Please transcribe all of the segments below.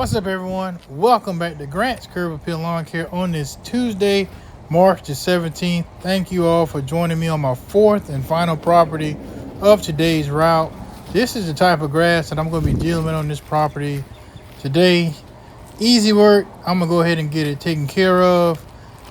What's up, everyone? Welcome back to Grant's Curb Appeal Lawn Care on this Tuesday, March the 17th. Thank you all for joining me on my fourth and final property of today's route. This is the type of grass that I'm going to be dealing with on this property today. Easy work. I'm going to go ahead and get it taken care of.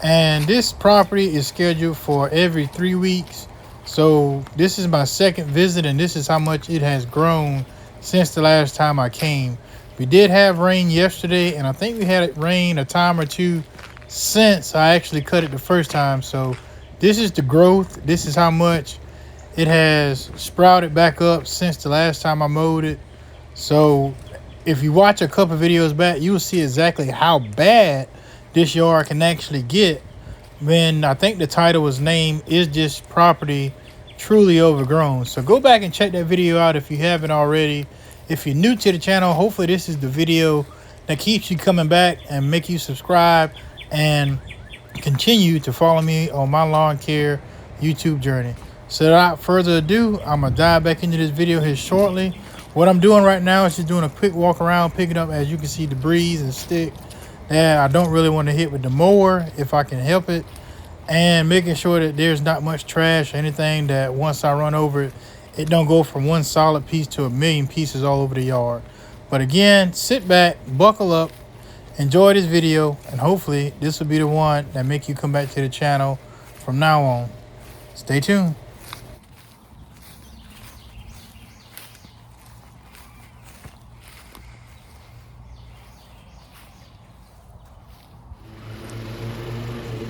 And this property is scheduled for every 3 weeks. So this is my second visit, and this is how much it has grown since the last time I came. We did have rain yesterday, and I think we had it rain a time or two since I actually cut it the first time. So this is the growth. This is how much it has sprouted back up since the last time I mowed it. So if you watch a couple videos back, you will see exactly how bad this yard can actually get when I think the title was named, "Is This Property Truly Overgrown?" So go back and check that video out if you haven't already. If you're new to the channel, hopefully this is the video that keeps you coming back and make you subscribe and continue to follow me on my lawn care YouTube journey. So without further ado, I'm gonna dive back into this video here shortly. What I'm doing right now is just doing a quick walk around, picking up, as you can see, debris and stick that I don't really want to hit with the mower if I can help it, and making sure that there's not much trash or anything that once I run over it, it don't go from one solid piece to a million pieces all over the yard. But again, sit back, buckle up, enjoy this video, and hopefully this will be the one that make you come back to the channel from now on. Stay tuned.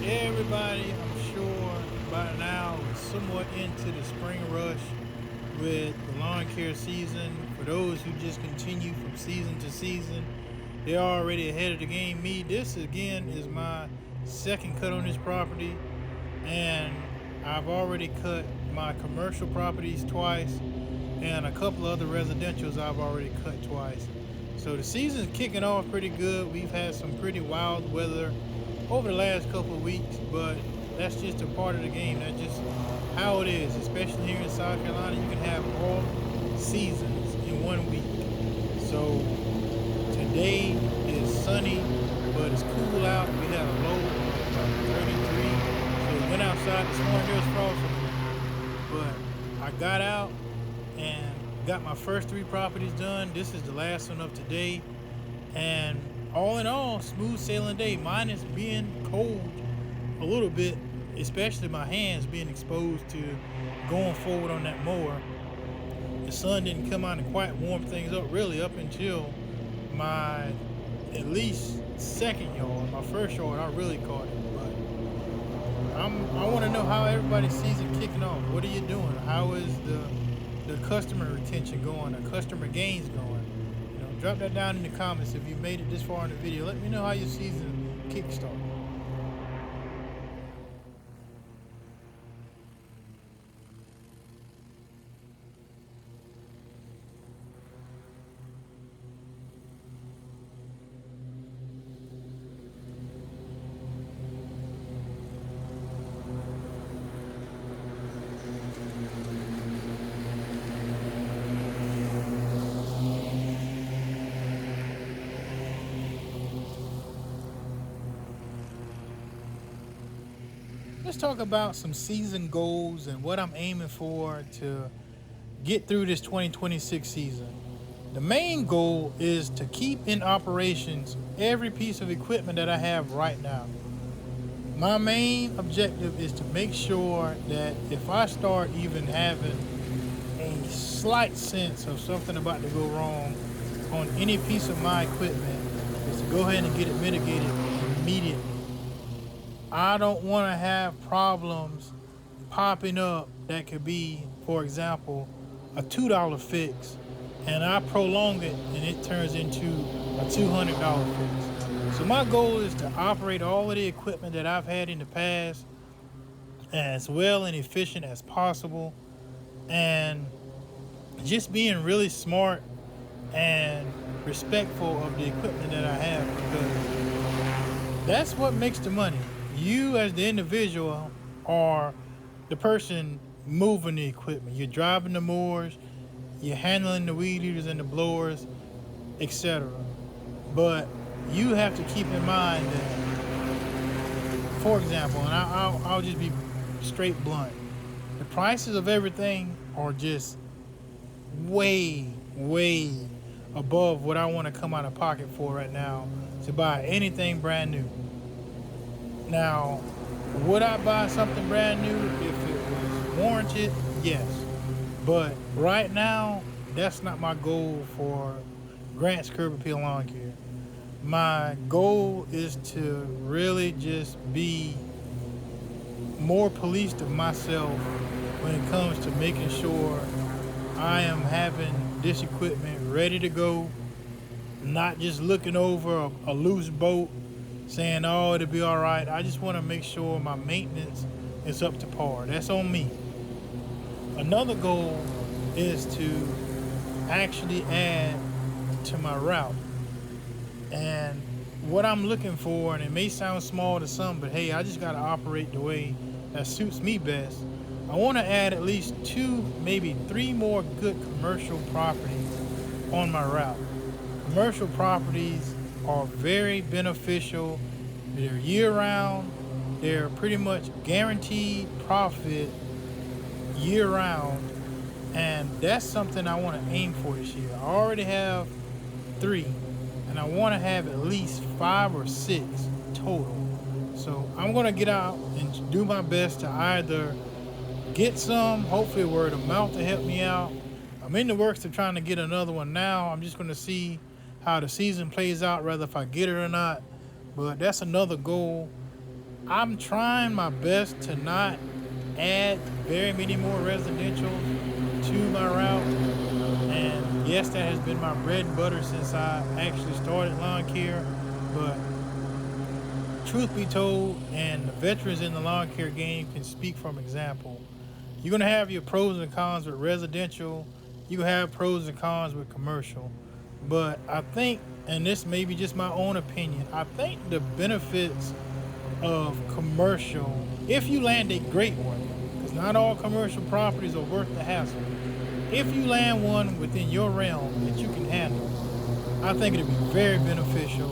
Everybody, I'm sure by now, is somewhat into the spring rush with the lawn care season. For those who just continue from season to season, they're already ahead of the game. This again is my second cut on this property, and I've already cut my commercial properties twice, and a couple of other residentials I've already cut twice. So the season's kicking off pretty good. We've had some pretty wild weather over the last couple of weeks, but that's just a part of the game. That's just how it is, especially here in South Carolina. You can have all seasons in 1 week. So today is sunny, but it's cool out. We had a low of 33, so we went outside this morning. There was frost on the ground, but I got out and got my first 3 properties done. This is the last one of today, and all in all, smooth sailing day, minus being cold a little bit, especially my hands being exposed to going forward on that mower. The sun didn't come out and quite warm things up really up until my at least second yard. My first yard, I really caught it. But I want to know how everybody's season kicking off. What are you doing? How is the customer retention going? The customer gains going? Drop that down in the comments if you made it this far in the video. Let me know how your season kickstarted. Let's talk about some season goals and what I'm aiming for to get through this 2026 season. The main goal is to keep in operations every piece of equipment that I have right now. My main objective is to make sure that if I start even having a slight sense of something about to go wrong on any piece of my equipment, is to go ahead and get it mitigated immediately. I don't want to have problems popping up that could be, for example, a $2 fix, and I prolong it and it turns into a $200 fix. So my goal is to operate all of the equipment that I've had in the past as well and efficient as possible, and just being really smart and respectful of the equipment that I have, because that's what makes the money. You as the individual are the person moving the equipment. You're driving the mowers, you're handling the weed eaters and the blowers, etc. But you have to keep in mind that, for example, and I'll just be straight blunt, the prices of everything are just way above what I want to come out of pocket for right now to buy anything brand new. Now, would I buy something brand new if it was warranted? Yes. But right now, that's not my goal for Grant's Curb Appeal Lawn Care. My goal is to really just be more policed of myself when it comes to making sure I am having this equipment ready to go, not just looking over a loose boat saying, oh, it'll be all right. I just want to make sure my maintenance is up to par. That's on me. Another goal is to actually add to my route. And what I'm looking for, and it may sound small to some, but hey, I just got to operate the way that suits me best. I want to add at least 2, maybe 3 more good commercial properties on my route. Commercial properties are very beneficial. They're year-round. They're pretty much guaranteed profit year-round. And that's something I want to aim for this year. I already have 3, and I want to have at least 5 or 6 total. So I'm going to get out and do my best to either get some, hopefully word of mouth to help me out. I'm in the works of trying to get another one now. I'm just going to see how the season plays out, rather if I get it or not. But that's another goal. I'm trying my best to not add very many more residential to my route. And yes, that has been my bread and butter since I actually started lawn care. But truth be told, and the veterans in the lawn care game can speak from example, you're going to have your pros and cons with residential. You have pros and cons with commercial. But I think, and this may be just my own opinion, I think the benefits of commercial, if you land a great one, because not all commercial properties are worth the hassle. If you land one within your realm that you can handle, I think it'll be very beneficial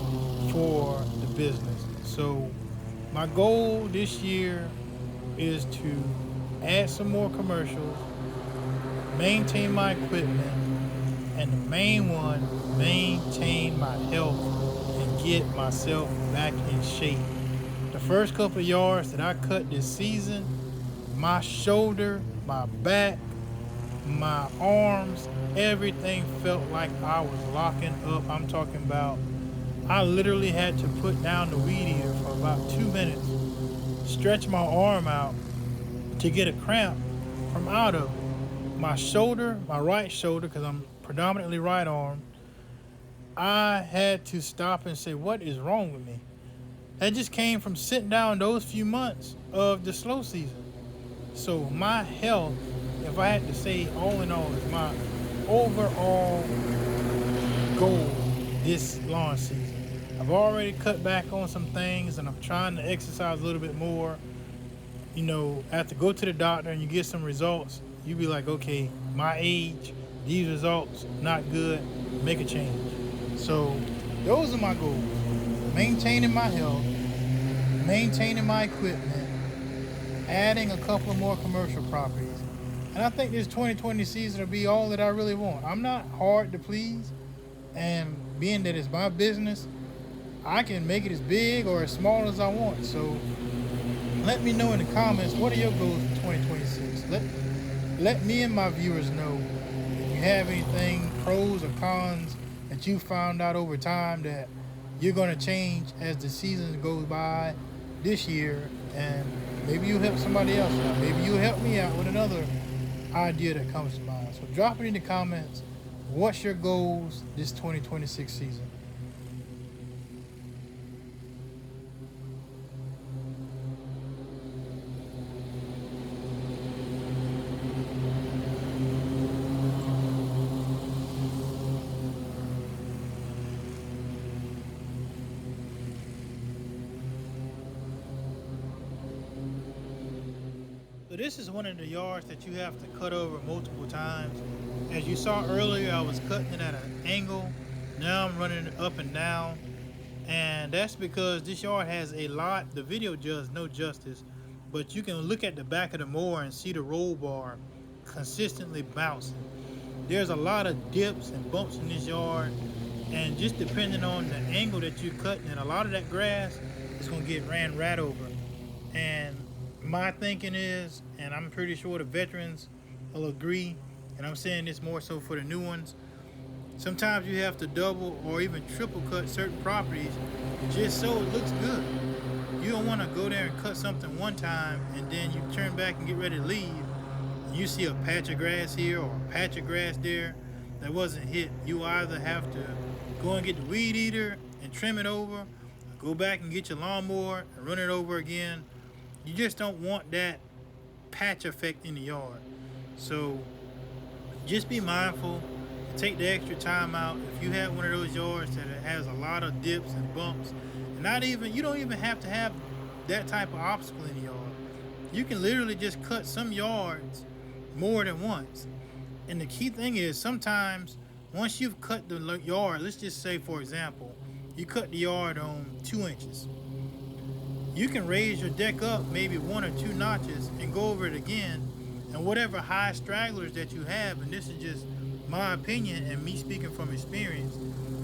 for the business. So my goal this year is to add some more commercials, maintain my equipment, and the main one, maintain my health and get myself back in shape. The first couple of yards that I cut this season, my shoulder, my back, my arms, everything felt like I was locking up. I'm talking about, I literally had to put down the weed eater for about 2 minutes, stretch my arm out to get a cramp from out of it. My shoulder, my right shoulder, because I'm predominantly right arm, I had to stop and say, what is wrong with me? That just came from sitting down those few months of the slow season. So my health, if I had to say all in all, is my overall goal this lawn season. I've already cut back on some things, and I'm trying to exercise a little bit more. You know, after go to the doctor and you get some results, you be like, okay, my age, these results, not good, make a change. So those are my goals. Maintaining my health, maintaining my equipment, adding a couple of more commercial properties. And I think this 2020 season will be all that I really want. I'm not hard to please, and being that it's my business, I can make it as big or as small as I want. So let me know in the comments, what are your goals for 2026? Let me and my viewers know if you have anything, pros or cons, that you found out over time that you're going to change as the season goes by this year, and maybe you help somebody else out. Maybe you help me out with another idea that comes to mind. So drop it in the comments. What's your goals this 2026 season? So this is one of the yards that you have to cut over multiple times. As you saw earlier, I was cutting it at an angle Now I'm running it up and down, and that's because this yard has a lot. The video does no justice, but you can look at the back of the mower and see the roll bar consistently bouncing. There's a lot of dips and bumps in this yard, and just depending on the angle that you're cutting, and a lot of that grass is going to get ran right over. And my thinking is, and I'm pretty sure the veterans will agree, and I'm saying this more so for the new ones, sometimes you have to double or even triple cut certain properties just so it looks good. You don't want to go there and cut something one time and then you turn back and get ready to leave. And you see a patch of grass here or a patch of grass there that wasn't hit. You either have to go and get the weed eater and trim it over, or go back and get your lawnmower and run it over again. You just don't want that patch effect in the yard. So just be mindful. Take the extra time out. If you have one of those yards that has a lot of dips and bumps, and you don't even have to have that type of obstacle in the yard. You can literally just cut some yards more than once. And the key thing is, sometimes once you've cut the yard, let's just say for example, you cut the yard on 2 inches. You can raise your deck up maybe 1 or 2 notches and go over it again, and whatever high stragglers that you have, and this is just my opinion and me speaking from experience,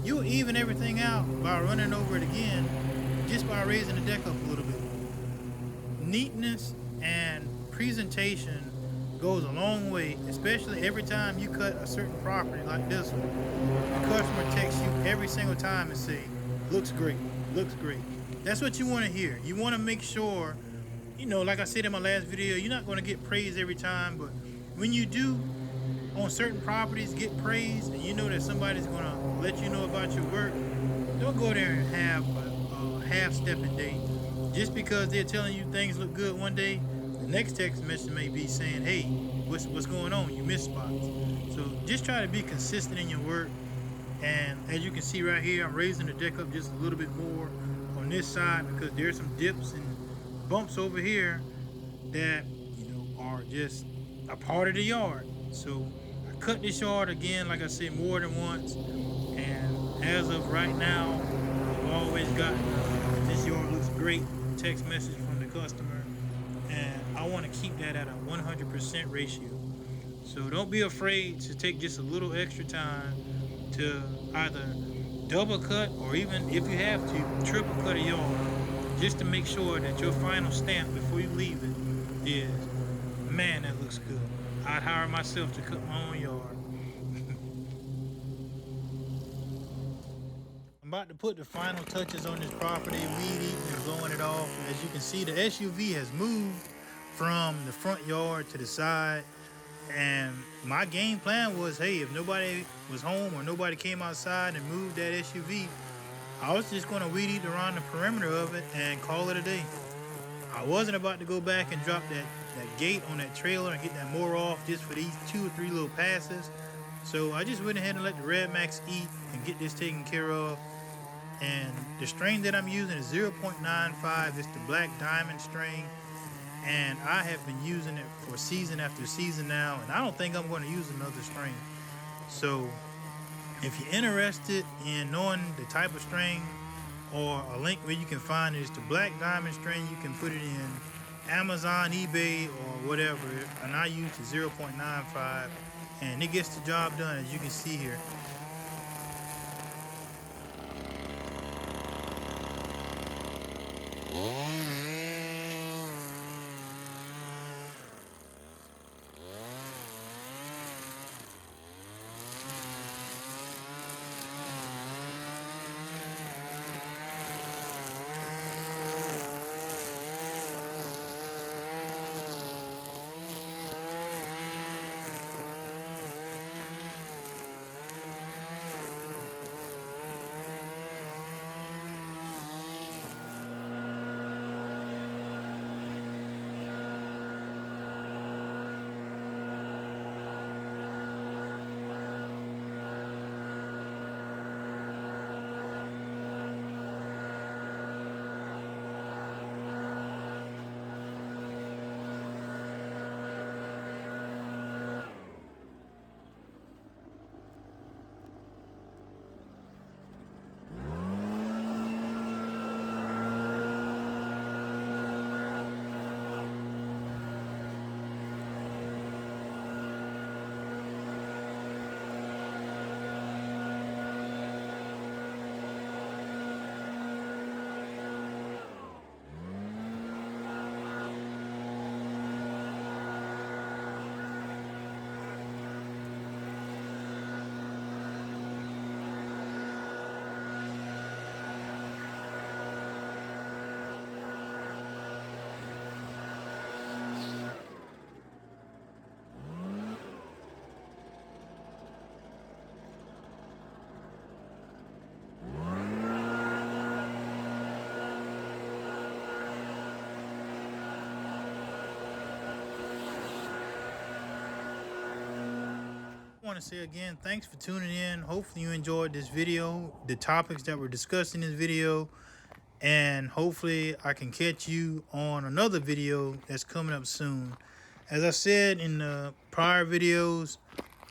you'll even everything out by running over it again just by raising the deck up a little bit. Neatness and presentation goes a long way, especially every time you cut a certain property like this one. The customer texts you every single time and say, looks great, looks great. That's what you want to hear. You want to make sure, like I said in my last video, you're not going to get praise every time, but when you do on certain properties get praise and you know that somebody's going to let you know about your work, don't go there and have a half-stepping day. Just because they're telling you things look good one day, the next text message may be saying, hey, what's going on? You missed spots. So just try to be consistent in your work. And as you can see right here, I'm raising the deck up just a little bit more on this side because there's some dips and bumps over here that are just a part of the yard. So I cut this yard again, like I said, more than once. And as of right now, I've always gotten this yard looks great text message from the customer, and I want to keep that at a 100% ratio. So don't be afraid to take just a little extra time to either double cut or even if you have to triple cut a yard, just to make sure that your final stamp before you leave it is, man, that looks good. I'd hire myself to cut my own yard. I'm about to put the final touches on this property, weed eating and blowing it off. As you can see, the SUV has moved from the front yard to the side. And my game plan was, hey, if nobody was home or nobody came outside and moved that SUV, I was just going to weed eat around the perimeter of it and call it a day. I wasn't about to go back and drop that gate on that trailer and get that mower off just for these 2 or 3 little passes. So I just went ahead and let the Red Max eat and get this taken care of. And the string that I'm using is 0.95. It's the Black Diamond string. And I have been using it for season after season now, and I don't think I'm going to use another string. So if you're interested in knowing the type of string or a link where you can find it, it's the Black Diamond string. You can put it in Amazon, eBay, or whatever, and I use the 0.95, and it gets the job done, as you can see here. want to say again, thanks for tuning in. Hopefully you enjoyed this video, the topics that were discussed in this video, and hopefully I can catch you on another video that's coming up soon. As I said in the prior videos,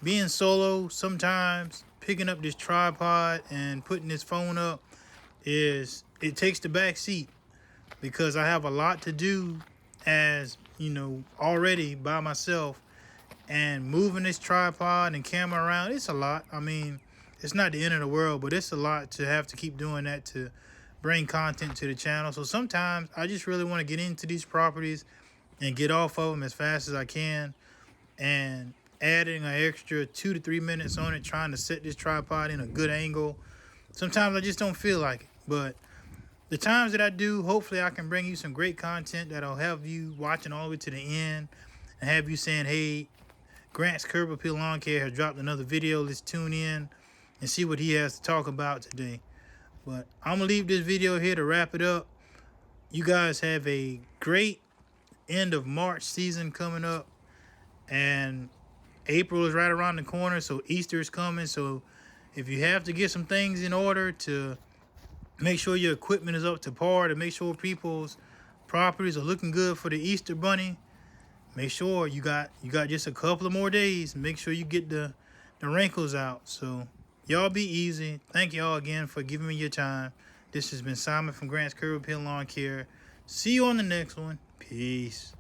being solo, sometimes picking up this tripod and putting this phone up it takes the back seat, because I have a lot to do, as you know, already by myself. And moving this tripod and camera around, it's a lot. I mean, it's not the end of the world, but it's a lot to have to keep doing that to bring content to the channel. So sometimes I just really want to get into these properties and get off of them as fast as I can. And adding an extra 2 to 3 minutes on it, trying to set this tripod in a good angle, sometimes I just don't feel like it. But the times that I do, hopefully I can bring you some great content that'll have you watching all the way to the end and have you saying, hey, Grant's Curb Appeal Lawn Care has dropped another video. Let's tune in and see what he has to talk about today. But I'm going to leave this video here to wrap it up. You guys have a great end of March season coming up. And April is right around the corner, so Easter is coming. So if you have to get some things in order to make sure your equipment is up to par, to make sure people's properties are looking good for the Easter bunny, make sure you got just a couple of more days. Make sure you get the wrinkles out. So y'all be easy. Thank y'all again for giving me your time. This has been Simon from Grant's Curb Appeal Lawn Care. See you on the next one. Peace.